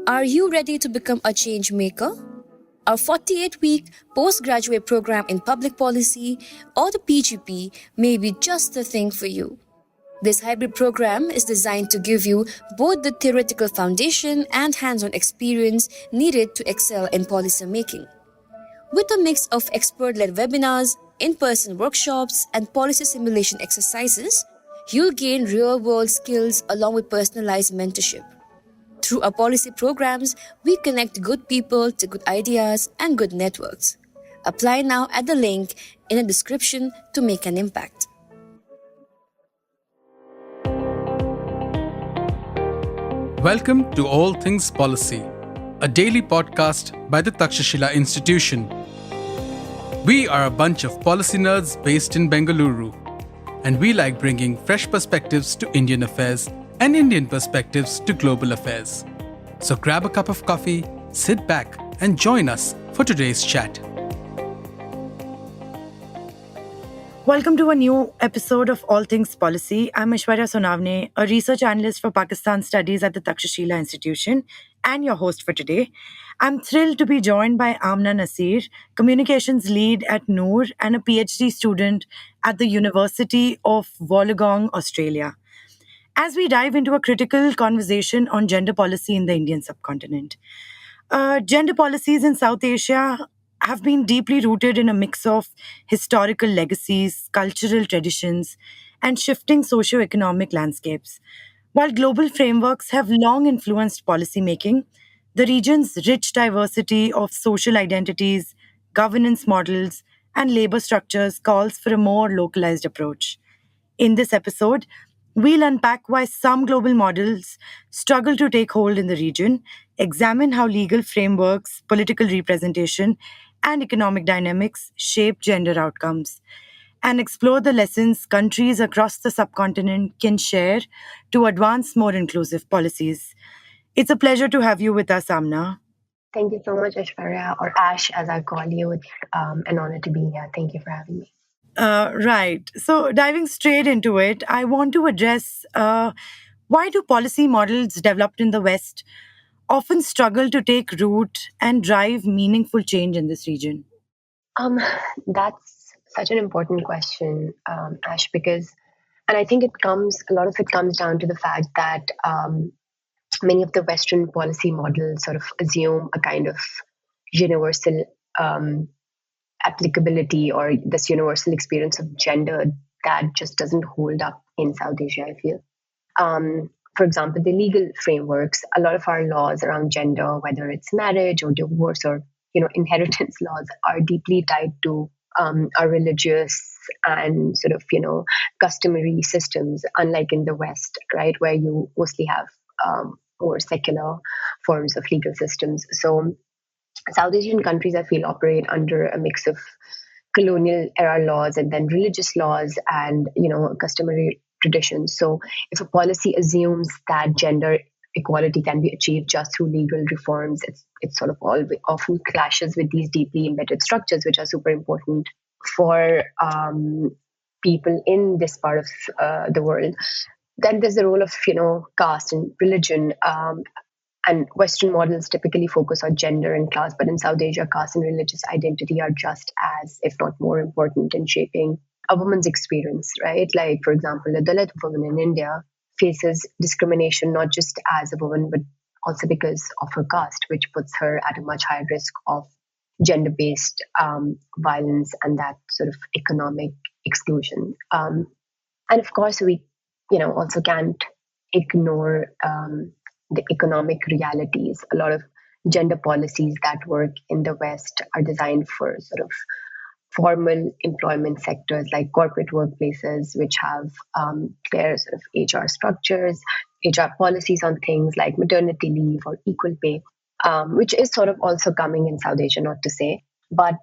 Are you ready to become a change maker? Our 48-week postgraduate program in public policy or the PGP may be just the thing for you. This hybrid program is designed to give you both the theoretical foundation and hands-on experience needed to excel in policy making. With a mix of expert-led webinars, in-person workshops, and policy simulation exercises, you'll gain real-world skills along with personalized mentorship. Through our policy programs, we connect good people to good ideas and good networks. Apply now at the link in the description to make an impact. Welcome to All Things Policy, a daily podcast by the Takshashila Institution. We are a bunch of policy nerds based in Bengaluru, and we like bringing fresh perspectives to Indian affairs and Indian perspectives to global affairs. So grab a cup of coffee, sit back, and join us for today's chat. Welcome to a new episode of All Things Policy. I'm Aishwaria Sonavane, a research analyst for Pakistan Studies at the Takshashila Institution, and your host for today. I'm thrilled to be joined by Amna Nasir, communications lead at Noor and a PhD student at the University of Wollongong, Australia, as we dive into a critical conversation on gender policy in the Indian subcontinent. Gender policies in South Asia have been deeply rooted in a mix of historical legacies, cultural traditions, and shifting socio-economic landscapes. While global frameworks have long influenced policymaking, the region's rich diversity of social identities, governance models, and labor structures calls for a more localized approach. In this episode, we'll unpack why some global models struggle to take hold in the region, examine how legal frameworks, political representation, and economic dynamics shape gender outcomes, and explore the lessons countries across the subcontinent can share to advance more inclusive policies. It's a pleasure to have you with us, Amna. Thank you so much, Aishwaria, or Ash as I call you. It's an honor to be here. Thank you for having me. Right. So, diving straight into it, I want to address why do policy models developed in the West often struggle to take root and drive meaningful change in this region? That's such an important question, Ash, because, and I think a lot of it comes down to the fact that many of the Western policy models sort of assume a kind of universal applicability or this universal experience of gender that just doesn't hold up in South Asia, I feel. For example, the legal frameworks, a lot of our laws around gender, whether it's marriage or divorce or inheritance laws, are deeply tied to our religious and sort of customary systems, unlike in the West, right, where you mostly have more secular forms of legal systems. So South Asian countries, I feel, operate under a mix of colonial era laws and then religious laws and customary traditions. So if a policy assumes that gender equality can be achieved just through legal reforms, it sort of often clashes with these deeply embedded structures, which are super important for people in this part of the world. Then there's the role of caste and religion. And Western models typically focus on gender and class, but in South Asia, caste and religious identity are just as, if not more important in shaping a woman's experience, right? Like, for example, a Dalit woman in India faces discrimination not just as a woman, but also because of her caste, which puts her at a much higher risk of gender-based violence and that sort of economic exclusion. And of course, we, also can't ignore the economic realities. A lot of gender policies that work in the West are designed for sort of formal employment sectors like corporate workplaces, which have clear sort of HR structures, HR policies on things like maternity leave or equal pay, which is sort of also coming in South Asia, not to say. But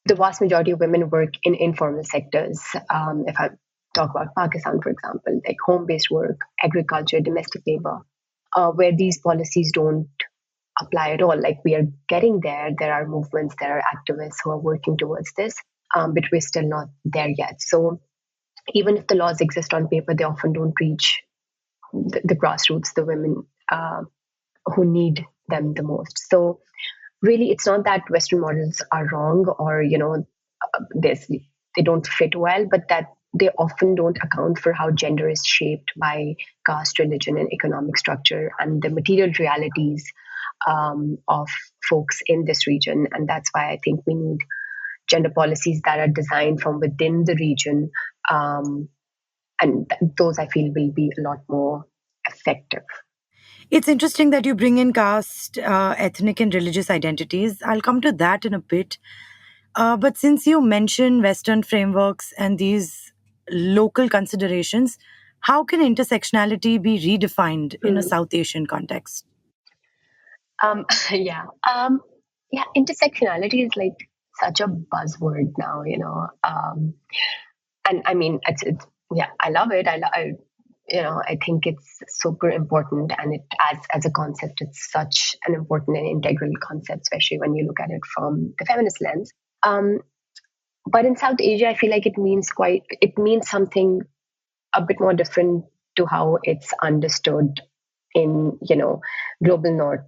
the vast majority of women work in informal sectors. If I talk about Pakistan, for example, like home-based work, agriculture, domestic labor, where these policies don't apply at all. Like, we are getting there. There are movements, there are activists who are working towards this, but we're still not there yet. So even if the laws exist on paper, they often don't reach the grassroots, the women who need them the most. So really, it's not that Western models are wrong or, they don't fit well, but that they often don't account for how gender is shaped by caste, religion, and economic structure and the material realities of folks in this region. And that's why I think we need gender policies that are designed from within the region. And those I feel will be a lot more effective. It's interesting that you bring in caste, ethnic, and religious identities. I'll come to that in a bit. But since you mentioned Western frameworks and these local considerations, how can intersectionality be redefined in a South Asian context? Um, yeah. Yeah, intersectionality is like such a buzzword now, and I mean, it's yeah, I love it. I think it's super important, and it as a concept, it's such an important and integral concept, especially when you look at it from the feminist lens. Um, but in South Asia, I feel like it means something a bit more different to how it's understood in global North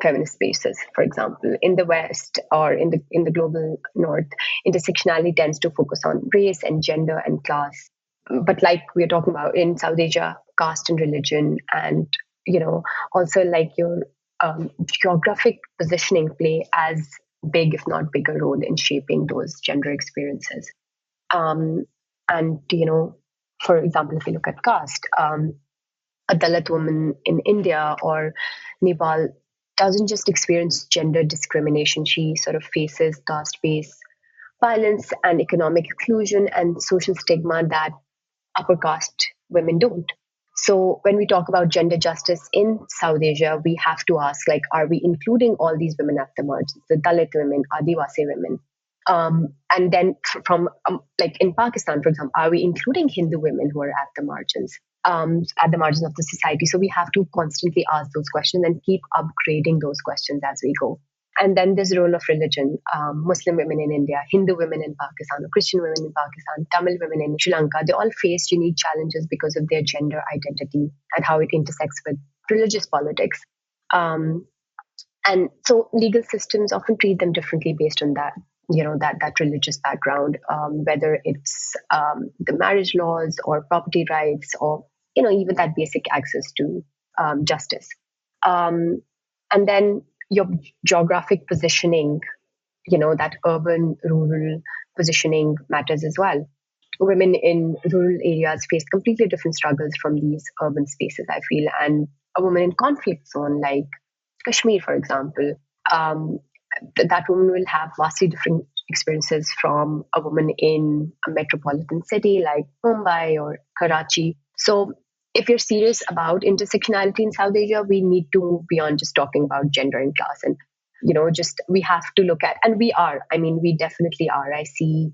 feminist spaces. For example, in the West or in the global North, intersectionality tends to focus on race and gender and class. But like we're talking about in South Asia, caste and religion, and also like your geographic positioning play as big, if not bigger, role in shaping those gender experiences. Um, and for example, if you look at caste, a Dalit woman in India or Nepal doesn't just experience gender discrimination, she sort of faces caste based violence and economic exclusion and social stigma that upper caste women don't. So when we talk about gender justice in South Asia, we have to ask, like, are we including all these women at the margins, the Dalit women, Adivasi women? And then from like in Pakistan, for example, are we including Hindu women who are at the margins of the society? So we have to constantly ask those questions and keep upgrading those questions as we go. And then there's the role of religion. Muslim women in India, Hindu women in Pakistan, Christian women in Pakistan, Tamil women in Sri Lanka, they all face unique challenges because of their gender identity and how it intersects with religious politics. And so legal systems often treat them differently based on that, that religious background, whether it's the marriage laws or property rights or, even that basic access to justice. And then your geographic positioning, that urban, rural positioning matters as well. Women in rural areas face completely different struggles from these urban spaces, I feel. And a woman in conflict zone like Kashmir, for example, that woman will have vastly different experiences from a woman in a metropolitan city like Mumbai or Karachi. So if you're serious about intersectionality in South Asia, we need to move beyond just talking about gender and class. And, we have to look at, and we definitely are. I see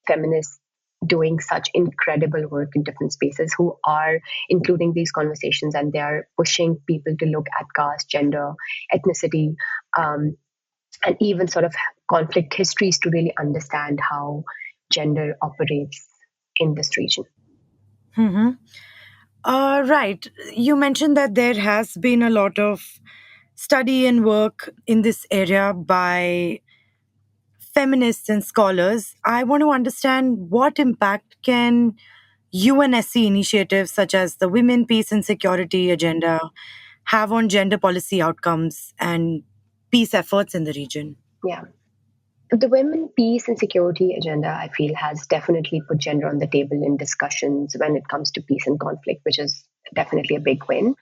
feminists doing such incredible work in different spaces who are including these conversations, and they are pushing people to look at caste, gender, ethnicity, and even sort of conflict histories to really understand how gender operates in this region. Mm-hmm. Right. You mentioned that there has been a lot of study and work in this area by feminists and scholars. I want to understand what impact can UNSC initiatives such as the Women, Peace and Security Agenda have on gender policy outcomes and peace efforts in the region? Yeah. The Women, Peace and Security Agenda, I feel, has definitely put gender on the table in discussions when it comes to peace and conflict, which is definitely a big win.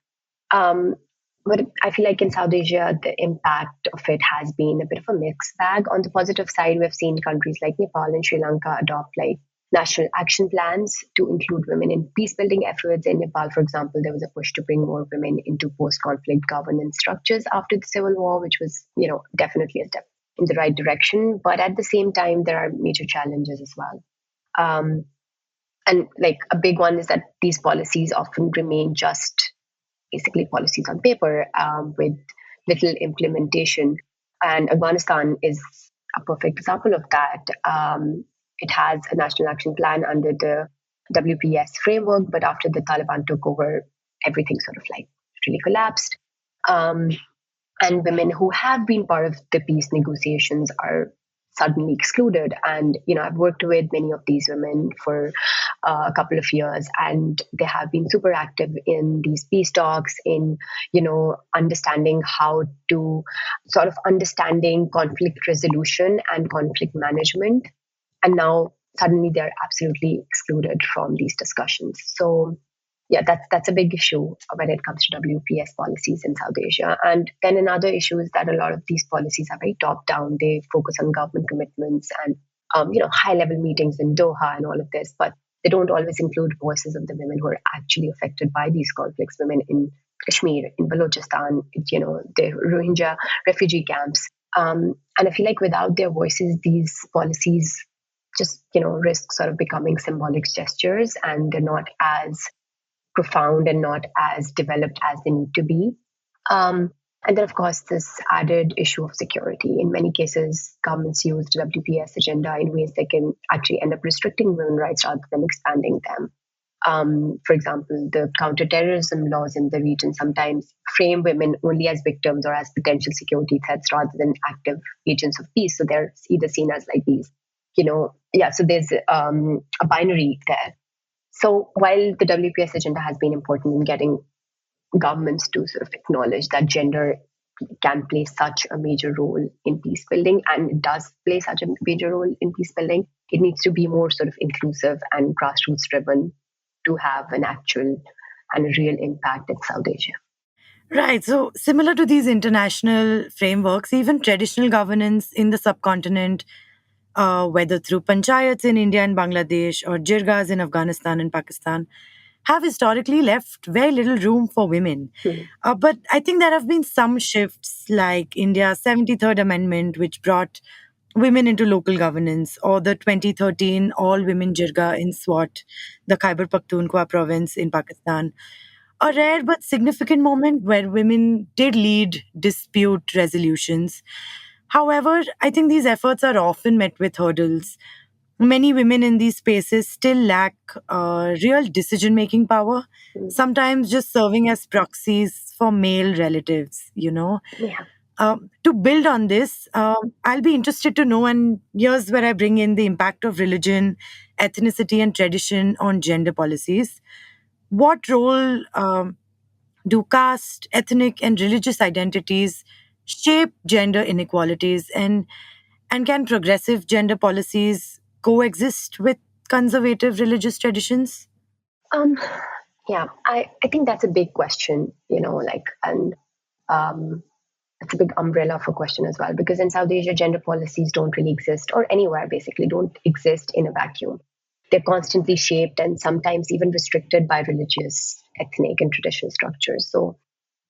But I feel like in South Asia, the impact of it has been a bit of a mixed bag. On the positive side, we've seen countries like Nepal and Sri Lanka adopt like national action plans to include women in peace building efforts. In Nepal, for example, there was a push to bring more women into post-conflict governance structures after the civil war, which was, definitely a step in the right direction. But at the same time, there are major challenges as well. And like a big one is that these policies often remain just basically policies on paper with little implementation. And Afghanistan is a perfect example of that. It has a national action plan under the WPS framework, but after the Taliban took over, everything sort of like really collapsed. and women who have been part of the peace negotiations are suddenly excluded. And I've worked with many of these women for a couple of years, and they have been super active in these peace talks, in understanding how to sort of understanding conflict resolution and conflict management. And now suddenly they're absolutely excluded from these discussions. So yeah, that's a big issue when it comes to WPS policies in South Asia. And then another issue is that a lot of these policies are very top down. They focus on government commitments and high level meetings in Doha and all of this, but they don't always include voices of the women who are actually affected by these conflicts. Women in Kashmir, in Balochistan, the Rohingya refugee camps, and I feel like without their voices, these policies just risk sort of becoming symbolic gestures, and they're not as profound and not as developed as they need to be. And then, of course, this added issue of security. In many cases, governments use the WPS agenda in ways that can actually end up restricting women's rights rather than expanding them. For example, the counterterrorism laws in the region sometimes frame women only as victims or as potential security threats rather than active agents of peace. So they're either seen as like these, so there's a binary there. So while the WPS agenda has been important in getting governments to sort of acknowledge that gender can play such a major role in peace building, and it does play such a major role in peace building, it needs to be more sort of inclusive and grassroots driven to have an actual and a real impact in South Asia. Right. So, similar to these international frameworks, even traditional governance in the subcontinent, whether through panchayats in India and Bangladesh or jirgas in Afghanistan and Pakistan, have historically left very little room for women. But I think there have been some shifts, like India's 73rd Amendment, which brought women into local governance, or the 2013 all women jirga in Swat, the Khyber Pakhtunkhwa province in Pakistan. A rare but significant moment where women did lead dispute resolutions. However, I think these efforts are often met with hurdles. Many women in these spaces still lack real decision making power, sometimes just serving as proxies for male relatives. Yeah. To build on this, I'll be interested to know, and here's where I bring in the impact of religion, ethnicity, and tradition on gender policies. What role do caste, ethnic, and religious identities shape gender inequalities, and can progressive gender policies coexist with conservative religious traditions? Um, yeah, I think that's a big question, and um, it's a big umbrella of a question as well, because in South Asia, gender policies don't really exist, or anywhere basically, don't exist in a vacuum. They're constantly shaped and sometimes even restricted by religious, ethnic, and traditional structures. So,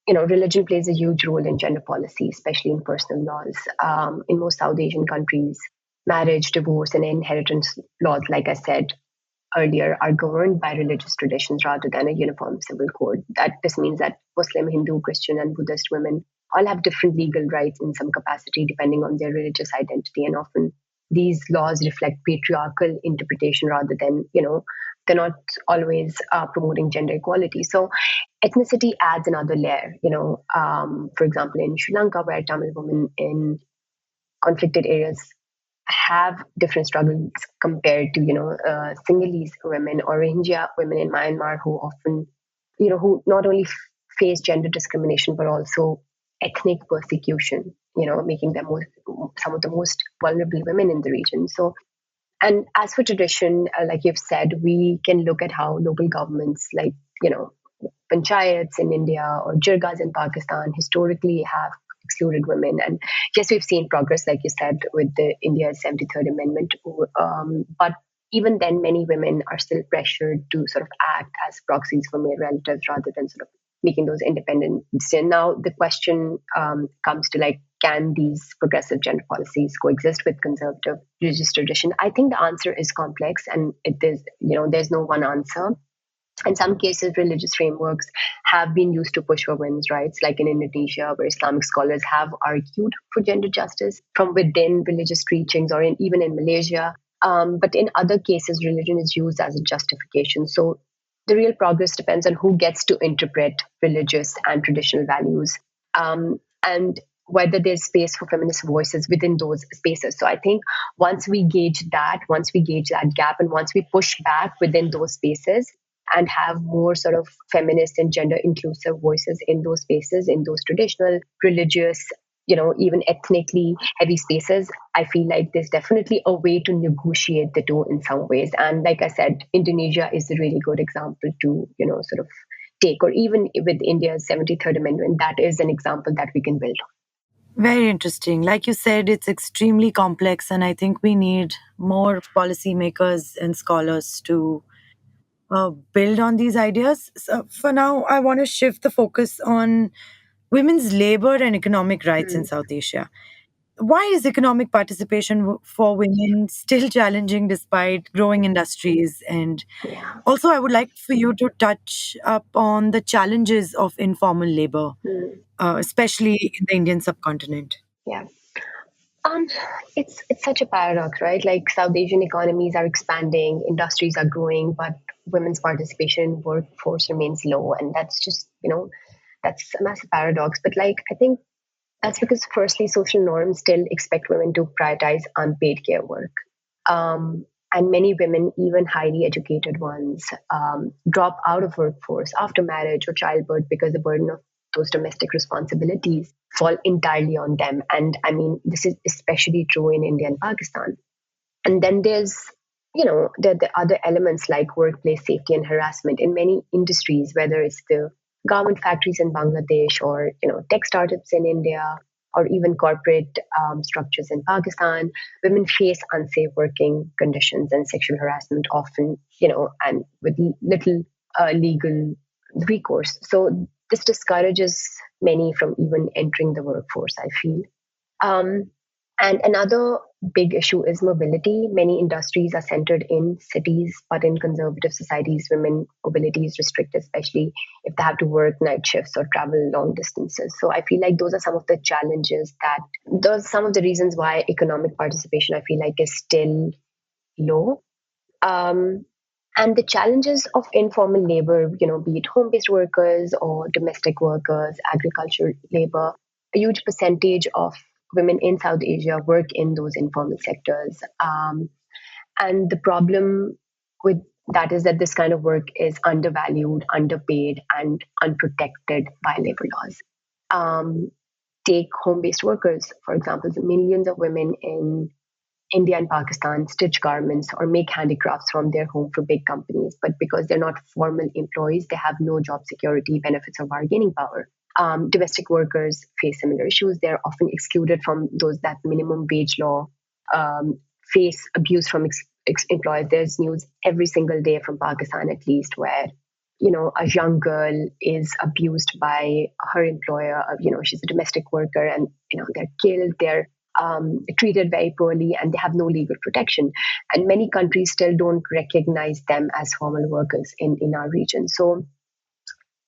religion plays a huge role in gender policy, especially in personal laws. In most South Asian countries, marriage, divorce, and inheritance laws, like I said earlier, are governed by religious traditions rather than a uniform civil code. That this means that Muslim, Hindu, Christian, and Buddhist women all have different legal rights in some capacity depending on their religious identity, and often these laws reflect patriarchal interpretation rather than they're not always promoting gender equality. So ethnicity adds another layer. For example, in Sri Lanka, where Tamil women in conflicted areas have different struggles compared to Sinhalese women or Rohingya women in Myanmar, who often who not only face gender discrimination but also ethnic persecution, making them some of the most vulnerable women in the region. So, and as for tradition, like you've said, we can look at how local governments like panchayats in India or jirgas in Pakistan historically have excluded women. And yes, we've seen progress, like you said, with the India's 73rd Amendment. But even then, many women are still pressured to sort of act as proxies for male relatives rather than sort of making those independent decisions. Now, the question comes to can these progressive gender policies coexist with conservative religious tradition? I think the answer is complex, and it is, there's no one answer. In some cases, religious frameworks have been used to push for women's rights, like in Indonesia, where Islamic scholars have argued for gender justice from within religious teachings, or even in Malaysia. But in other cases, religion is used as a justification. So the real progress depends on who gets to interpret religious and traditional values. and whether there's space for feminist voices within those spaces. So I think once we gauge that gap, and once we push back within those spaces and have more sort of feminist and gender inclusive voices in those spaces, in those traditional, religious, even ethnically heavy spaces, I feel like there's definitely a way to negotiate the two in some ways. And like I said, Indonesia is a really good example to, sort of take, or even with India's 73rd Amendment, that is an example that we can build Very interesting. Like you said, it's extremely complex, and I think we need more policymakers and scholars to build on these ideas. So for now, I want to shift the focus on women's labor and economic rights in on. South Asia. Why is economic participation for women still challenging despite growing industries? And Yeah. also, I would like for you to touch up on the challenges of informal labor, Mm. especially in the Indian subcontinent. Yeah. Um, it's such a paradox, right? Like South Asian economies are expanding, industries are growing, but women's participation in workforce remains low, and that's just that's a massive paradox. But like I think that's because firstly, social norms still expect women to prioritize unpaid care work, and many women, even highly educated ones, drop out of workforce after marriage or childbirth because the burden of those domestic responsibilities fall entirely on them. And I mean, this is especially true in India and Pakistan. And then there's, the other elements like workplace safety and harassment in many industries, whether it's the garment factories in Bangladesh, or, tech startups in India, or even corporate structures in Pakistan. Women face unsafe working conditions and sexual harassment often, and with little legal recourse. So this discourages many from even entering the workforce, I feel. Um, and another big issue is mobility. Many industries are centered in cities, but in conservative societies, women mobility is restricted, especially if they have to work night shifts or travel long distances. So I feel like those are some of the challenges those are some of the reasons why economic participation, I feel like, is still low. Um, and the challenges of informal labor, be it home based workers or domestic workers, agricultural labor, a huge percentage of women in South Asia work in those informal sectors. And the problem with that is that this kind of work is undervalued, underpaid, and unprotected by labor laws. Um, Take home based workers, for example, the millions of women in India and Pakistan stitch garments or make handicrafts from their home for big companies. But because they're not formal employees, they have no job security, benefits, or bargaining power. Domestic workers face similar issues. They're often excluded from that minimum wage law, face abuse from employers. There's news every single day from Pakistan, at least, where a young girl is abused by her employer. She's a domestic worker, and they're killed. They're treated very poorly, and they have no legal protection. And many countries still don't recognize them as formal workers in our region. So,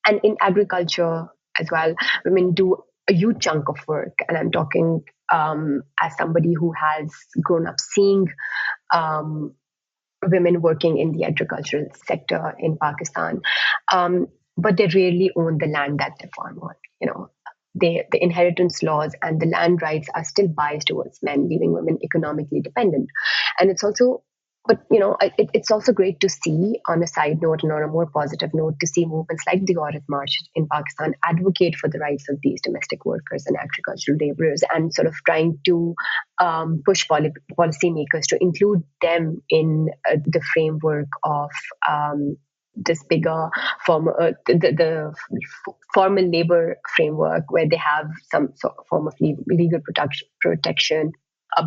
and in agriculture as well, women do a huge chunk of work. And I'm talking as somebody who has grown up seeing um, women working in the agricultural sector in Pakistan, but they rarely own the land that they farm on. The inheritance laws and the land rights are still biased towards men, leaving women economically dependent. And it's also, but it's also great to see, on a side note and on a more positive note, to see movements like the Aurat March in Pakistan advocate for the rights of these domestic workers and agricultural laborers, and sort of trying to push policymakers to include them in the framework of this bigger the formal labor framework, where they have some sort of form of legal protection,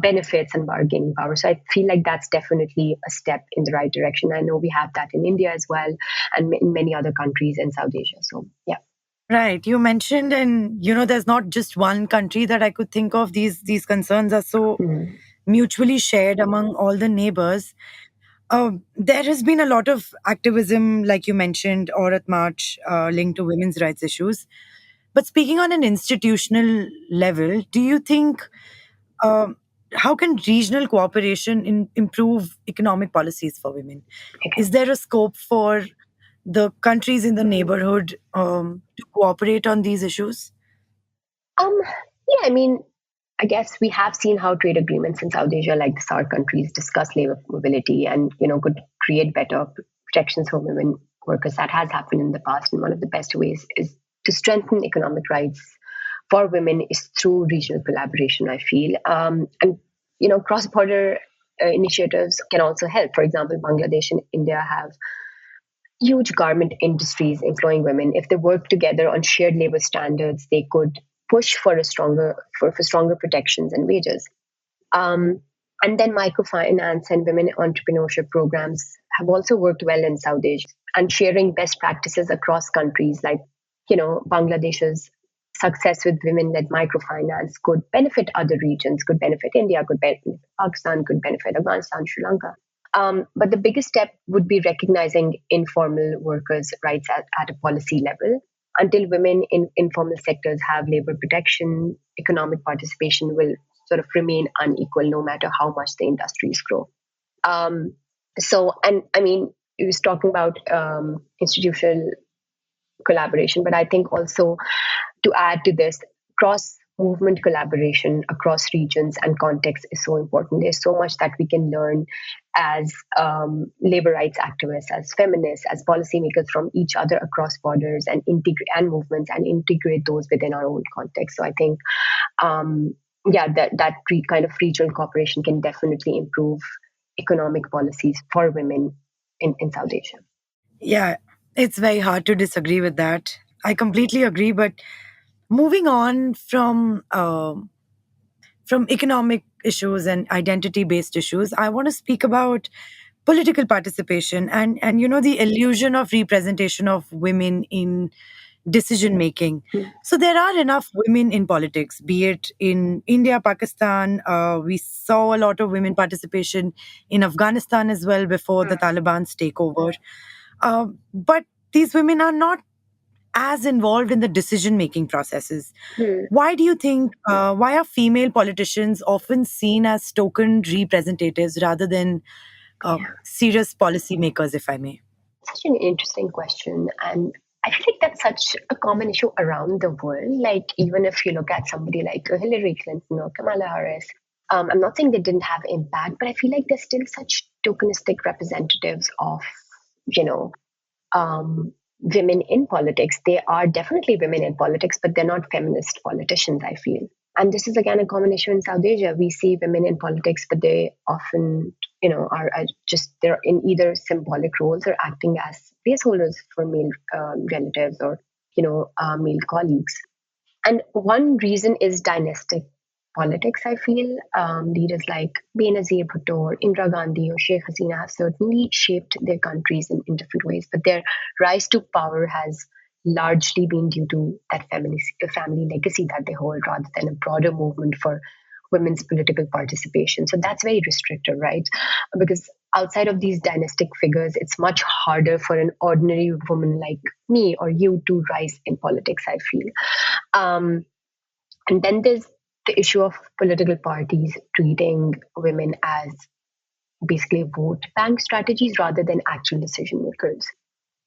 benefits, and bargaining power. So I feel like that's definitely a step in the right direction. I know we have that in India as well, and in many other countries in South Asia. So yeah. Right. You mentioned, and there's not just one country that I could think of. These concerns are so Mm. mutually shared among all the neighbors. There has been a lot of activism, like you mentioned, Aurat March, linked to women's rights issues. But speaking on an institutional level, do you think um, how can regional cooperation improve economic policies for women? Okay. Is there a scope for the countries in the neighborhood to cooperate on these issues? Um, yeah, I mean, I guess we have seen how trade agreements in South Asia, like the SAARC countries, discuss labor mobility and could create better protections for women workers. That has happened in the past, and one of the best ways is to strengthen economic rights for women is through regional collaboration. I feel, and cross-border initiatives can also help. For example, Bangladesh and India have huge garment industries employing women. If they work together on shared labor standards, they could push for for stronger protections and wages. Um, and then microfinance and women entrepreneurship programs have also worked well in South Asia and sharing best practices across countries like, Bangladesh's success with women-led microfinance could benefit other regions, could benefit India, could benefit Pakistan, could benefit Afghanistan, Sri Lanka. But the biggest step would be recognizing informal workers' rights at a policy level. Until women in informal sectors have labor protection, economic participation will sort of remain unequal no matter how much the industries grow. Um, and I mean, he was talking about institutional collaboration, but I think also to add to this, cross movement collaboration across regions and contexts is so important. There's so much that we can learn as labor rights activists, as feminists, as policymakers from each other across borders and integrate and movements and integrate those within our own context. So I think, kind of regional cooperation can definitely improve economic policies for women in South Asia. Yeah, it's very hard to disagree with that. I completely agree. But moving on from economic issues and identity-based issues, I want to speak about political participation and the illusion of representation of women in decision making. So there are enough women in politics, be it in India, Pakistan. We saw a lot of women participation in Afghanistan as well before the Taliban's takeover. But these women are not as involved in the decision making processes. Hmm. Why do you think, why are female politicians often seen as token representatives rather than serious policymakers, if I may? Such an interesting question. And I feel like that's such a common issue around the world. Like, even if you look at somebody like Hillary Clinton or Kamala Harris, I'm not saying they didn't have impact, but I feel like they're still such tokenistic representatives of, you know, women in politics. They are definitely women in politics, but they're not feminist politicians, I feel. And this is again a common issue in South Asia. We see women in politics, but they often, are just they're in either symbolic roles or acting as placeholders for male relatives or male colleagues. And one reason is dynastic politics, I feel. Leaders like Benazir Bhutto or Indira Gandhi or Sheikh Hasina have certainly shaped their countries in different ways, but their rise to power has largely been due to that family legacy that they hold rather than a broader movement for women's political participation. So that's very restrictive, right? Because outside of these dynastic figures, it's much harder for an ordinary woman like me or you to rise in politics, I feel. And then there's the issue of political parties treating women as basically vote bank strategies rather than actual decision makers.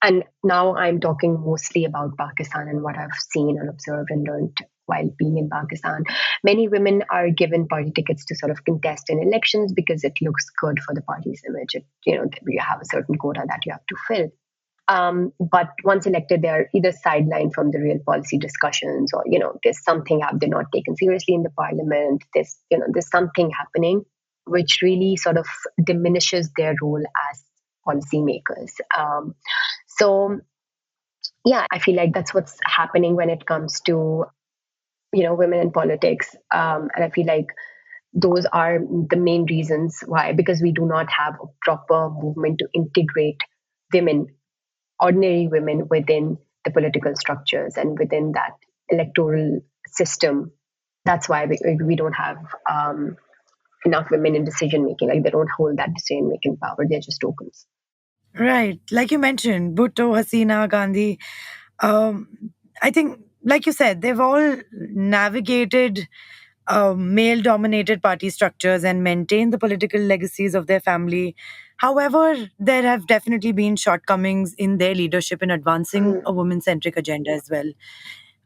And now I'm talking mostly about Pakistan and what I've seen and observed and learned while being in Pakistan. Many women are given party tickets to sort of contest in elections because it looks good for the party's image. You have a certain quota that you have to fill. But once elected, they're either sidelined from the real policy discussions, or there's something they're not taken seriously in the parliament. There's something happening which really sort of diminishes their role as policymakers. So yeah, I feel like that's what's happening when it comes to women in politics, and I feel like those are the main reasons why, because we do not have a proper movement to integrate women, ordinary women, within the political structures and within that electoral system. That's why we don't have enough women in decision making. Like, they don't hold that decision making power. They're just tokens. Right. Like you mentioned, Bhutto, Hasina, Gandhi. I think, like you said, they've all navigated male dominated party structures and maintained the political legacies of their family. However, there have definitely been shortcomings in their leadership in advancing a women centric agenda as well.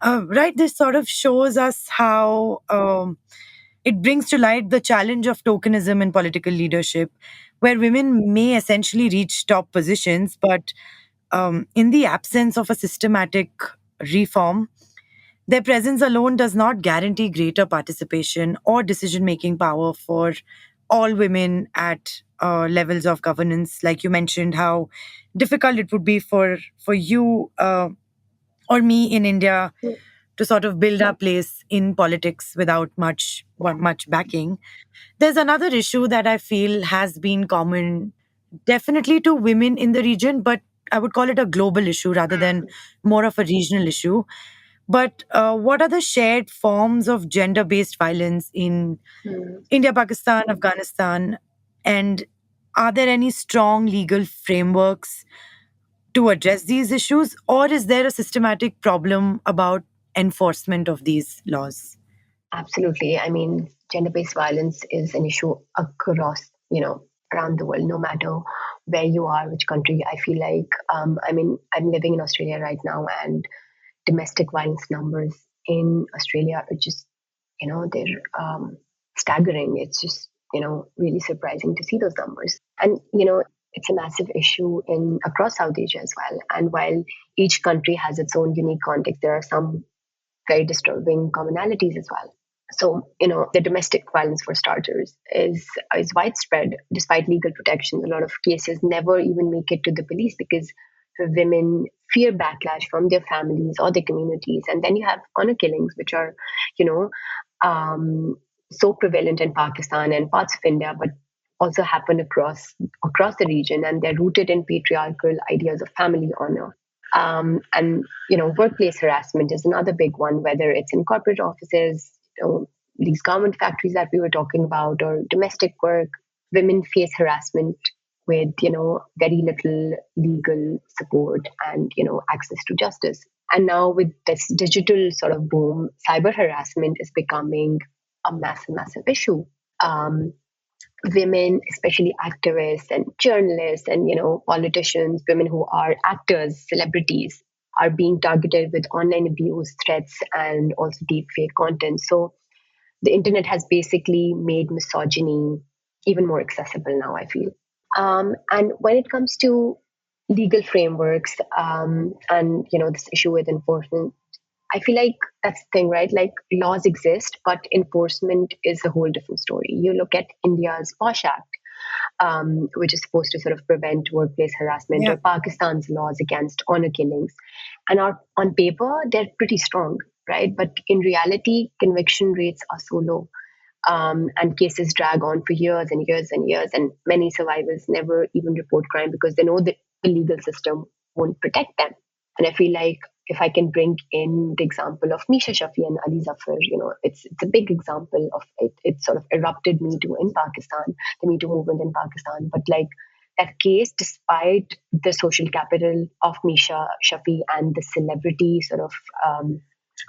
Right, this sort of shows us how it brings to light the challenge of tokenism in political leadership, where women may essentially reach top positions, but in the absence of a systematic reform, their presence alone does not guarantee greater participation or decision making power for all women at levels of governance. Like you mentioned, how difficult it would be for you or me in India to sort of build our place in politics without much backing. There's another issue that I feel has been common, definitely to women in the region, but I would call it a global issue rather than more of a regional issue. But what are the shared forms of gender based violence in Hmm. India, Pakistan, Afghanistan? And are there any strong legal frameworks to address these issues, or is there a systematic problem about enforcement of these laws? Absolutely. I mean, gender-based violence is an issue across, around the world, no matter where you are, which country. I feel like, I mean, I'm living in Australia right now, and domestic violence numbers in Australia are just, they're staggering. It's just, really surprising to see those numbers. And, it's a massive issue in across South Asia as well. And while each country has its own unique context, there are some very disturbing commonalities as well. So, the domestic violence, for starters, is widespread despite legal protections. A lot of cases never even make it to the police because the women fear backlash from their families or their communities. And then you have honor killings, which are, you know, um, so prevalent in Pakistan and parts of India, but also happen across the region, and they're rooted in patriarchal ideas of family honor. And workplace harassment is another big one, whether it's in corporate offices, these garment factories that we were talking about, or domestic work. Women face harassment with very little legal support and access to justice. And now with this digital sort of boom, cyber harassment is becoming a massive issue. Um, Women, especially activists and journalists and politicians, women who are actors, celebrities, are being targeted with online abuse, threats, and also deep fake content. So the internet has basically made misogyny even more accessible now, I feel. And when it comes to legal frameworks, and this issue with enforcement, I feel like that's the thing, right? Like, laws exist, but enforcement is a whole different story. You look at India's POSH Act, which is supposed to sort of prevent workplace harassment, Yeah. or Pakistan's laws against honor killings. And on paper, they're pretty strong, right? But in reality, conviction rates are so low. And cases drag on for years and years and years, and many survivors never even report crime because they know that the legal system won't protect them. And I feel like if I can bring in the example of Misha Shafi and Ali Zafar, it's a big example of it. It sort of erupted Me Too in Pakistan, the Me Too movement in Pakistan. But like, that case, despite the social capital of Misha Shafi and the celebrity sort of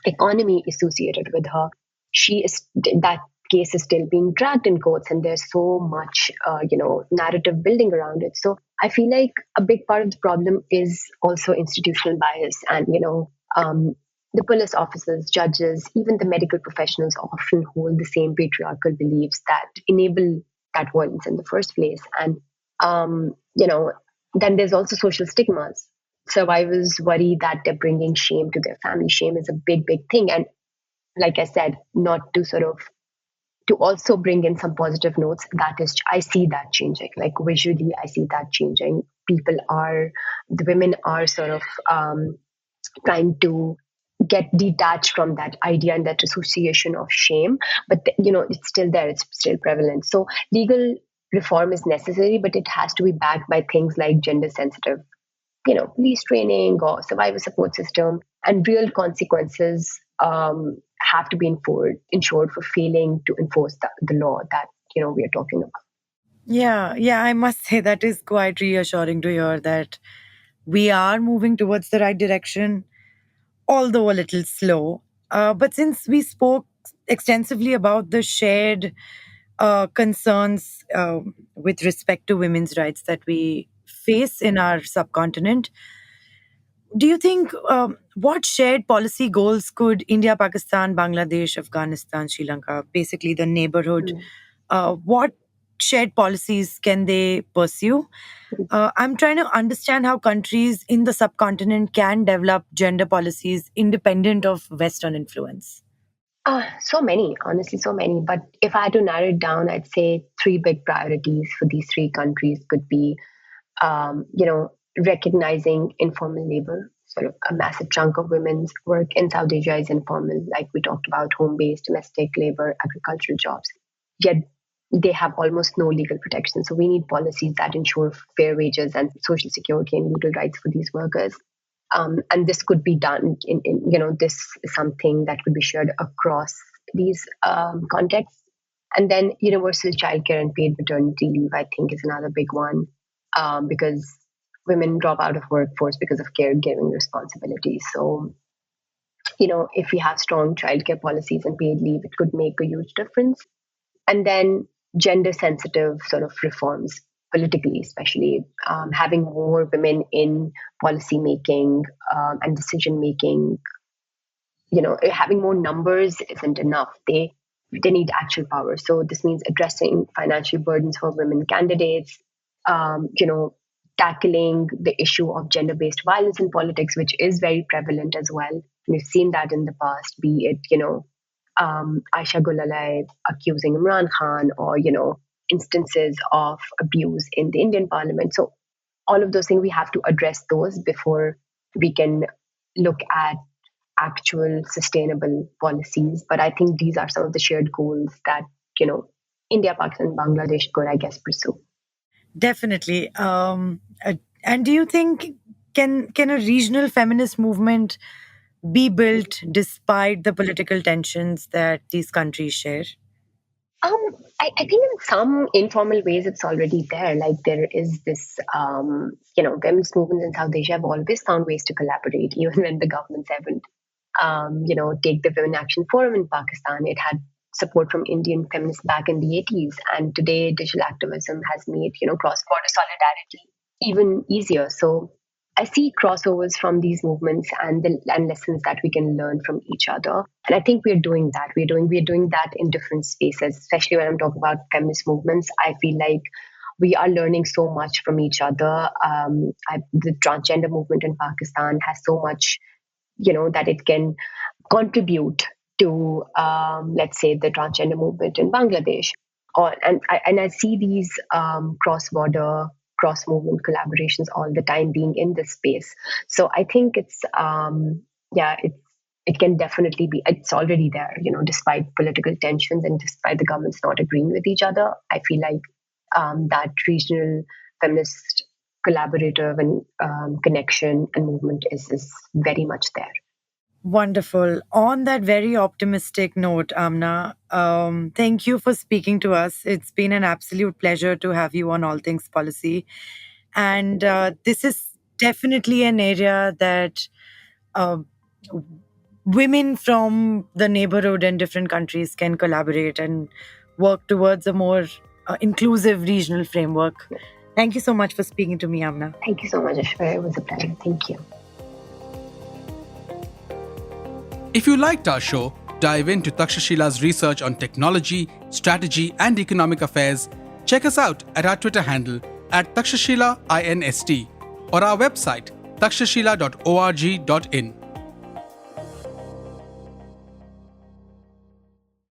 economy associated with her, she is that case is still being dragged in courts, and there's so much narrative building around it. So I feel like a big part of the problem is also institutional bias, and the police officers, judges, even the medical professionals often hold the same patriarchal beliefs that enable that violence in the first place. And um, you know then there's also social stigmas. Survivors worry that they're bringing shame to their family. Shame is a big thing. And like I said, not to sort of to also bring in some positive notes, that is, I see that changing. Like, visually, I see that changing. The women are sort of trying to get detached from that idea and that association of shame. But it's still there, it's still prevalent. So legal reform is necessary, but it has to be backed by things like gender sensitive police training or survivor support system, and real consequences have to be ensured for failing to enforce the law that we are talking about. Yeah, I must say that is quite reassuring to hear that we are moving towards the right direction, although a little slow. But since we spoke extensively about the shared concerns with respect to women's rights that we face in our subcontinent, do you think what shared policy goals could India, Pakistan, Bangladesh, Afghanistan, Sri Lanka, basically the neighborhood, what shared policies can they pursue? I'm trying to understand how countries in the subcontinent can develop gender policies independent of Western influence. So many, honestly, so many. But if I had to narrow it down, I'd say three big priorities for these three countries could be, recognizing informal labor. Sort of a massive chunk of women's work in South Asia is informal, like we talked about, home-based, domestic labor, agricultural jobs. Yet they have almost no legal protection. So we need policies that ensure fair wages and social security and legal rights for these workers. And this could be done this is something that could be shared across these contexts. And then universal childcare and paid maternity leave, I think, is another big one, because women drop out of workforce because of caregiving responsibilities. So, if we have strong childcare policies and paid leave, it could make a huge difference. And then gender sensitive sort of reforms politically, especially having more women in policy making and decision making. Having more numbers isn't enough. They need actual power. So this means addressing financial burdens for women candidates, tackling the issue of gender-based violence in politics, which is very prevalent as well. We've seen that in the past, be it, Aisha Gulalai accusing Imran Khan, or, instances of abuse in the Indian parliament. So all of those things, we have to address those before we can look at actual sustainable policies. But I think these are some of the shared goals that, India, Pakistan, Bangladesh could, I guess, pursue. Definitely. And do you think can a regional feminist movement be built despite the political tensions that these countries share? I think in some informal ways it's already there. Like there is this, women's movements in South Asia have always found ways to collaborate, even when the governments haven't. Take the Women Action Forum in Pakistan. It had support from Indian feminists back in the 80s. And today digital activism has made, cross-border solidarity even easier. So I see crossovers from these movements and lessons that we can learn from each other. And I think we're doing that. We're doing that in different spaces, especially when I'm talking about feminist movements. I feel like we are learning so much from each other. The transgender movement in Pakistan has so much, that it can contribute to, let's say, the transgender movement in Bangladesh. And I see these cross-border, cross-movement collaborations all the time being in this space. So I think it can definitely be, it's already there, despite political tensions and despite the governments not agreeing with each other. I feel like that regional feminist collaborative and connection and movement is very much there. Wonderful. On that very optimistic note, Amna, thank you for speaking to us. It's been an absolute pleasure to have you on All Things Policy. And this is definitely an area that women from the neighborhood and different countries can collaborate and work towards a more inclusive regional framework. Thank you so much for speaking to me, Amna. Thank you so much, Aishwarya. It was a pleasure. Thank you. If you liked our show, dive into Takshashila's research on technology, strategy, and economic affairs. Check us out at our Twitter handle @TakshashilaINST or our website takshashila.org.in.